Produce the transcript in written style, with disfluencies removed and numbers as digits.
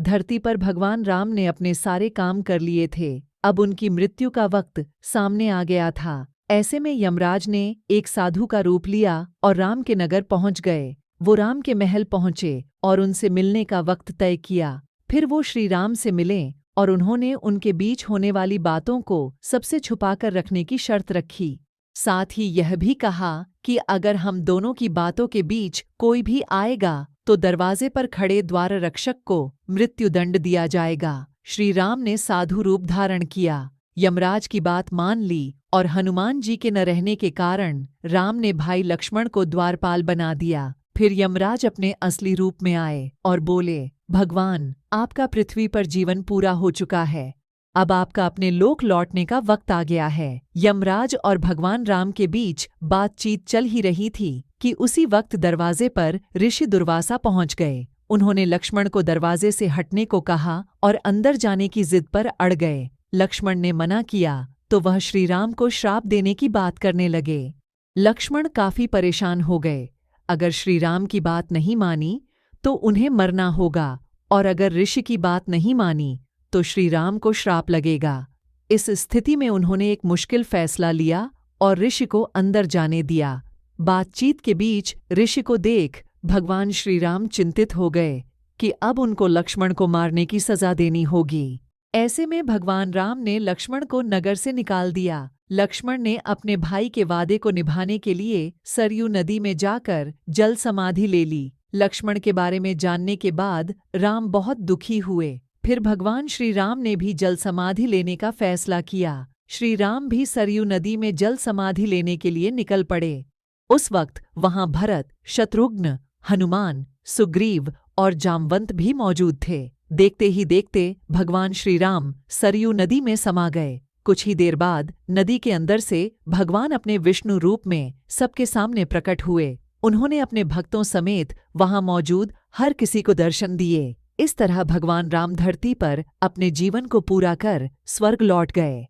धरती पर भगवान राम ने अपने सारे काम कर लिए थे। अब उनकी मृत्यु का वक्त सामने आ गया था। ऐसे में यमराज ने एक साधु का रूप लिया और राम के नगर पहुंच गए। वो राम के महल पहुंचे और उनसे मिलने का वक्त तय किया। फिर वो श्री राम से मिले और उन्होंने उनके बीच होने वाली बातों को सबसे छुपाकर रखने की शर्त रखी। साथ ही यह भी कहा कि अगर हम दोनों की बातों के बीच कोई भी आएगा तो दरवाजे पर खड़े द्वार रक्षक को मृत्युदंड दिया जाएगा। श्री राम ने साधु रूप धारण किया, यमराज की बात मान ली और हनुमान जी के न रहने के कारण राम ने भाई लक्ष्मण को द्वारपाल बना दिया। फिर यमराज अपने असली रूप में आए और बोले, भगवान, आपका पृथ्वी पर जीवन पूरा हो चुका है। अब आपका अपने लोक लौटने का वक्त आ गया है। यमराज और भगवान राम के बीच बातचीत चल ही रही थी कि उसी वक्त दरवाजे पर ऋषि दुर्वासा पहुंच गए। उन्होंने लक्ष्मण को दरवाजे से हटने को कहा और अंदर जाने की जिद पर अड़ गए। लक्ष्मण ने मना किया तो वह श्री राम को श्राप देने की बात करने लगे। लक्ष्मण काफी परेशान हो गए। अगर श्री राम की बात नहीं मानी तो उन्हें मरना होगा और अगर ऋषि की बात नहीं मानी तो श्री राम को श्राप लगेगा। इस स्थिति में उन्होंने एक मुश्किल फैसला लिया और ऋषि को अंदर जाने दिया। बातचीत के बीच ऋषि को देख भगवान श्री राम चिंतित हो गए कि अब उनको लक्ष्मण को मारने की सजा देनी होगी। ऐसे में भगवान राम ने लक्ष्मण को नगर से निकाल दिया। लक्ष्मण ने अपने भाई के वादे को निभाने के लिए सरयू नदी में जाकर जल समाधि ले ली। लक्ष्मण के बारे में जानने के बाद राम बहुत दुखी हुए। फिर भगवान श्री राम ने भी जल समाधि लेने का फैसला किया। श्री राम भी सरयू नदी में जल समाधि लेने के लिए निकल पड़े। उस वक्त वहां भरत, शत्रुघ्न, हनुमान, सुग्रीव और जामवंत भी मौजूद थे। देखते ही देखते भगवान श्री राम सरयू नदी में समा गए। कुछ ही देर बाद नदी के अंदर से भगवान अपने विष्णु रूप में सबके सामने प्रकट हुए। उन्होंने अपने भक्तों समेत वहां मौजूद हर किसी को दर्शन दिए। इस तरह भगवान राम धरती पर अपने जीवन को पूरा कर स्वर्ग लौट गए।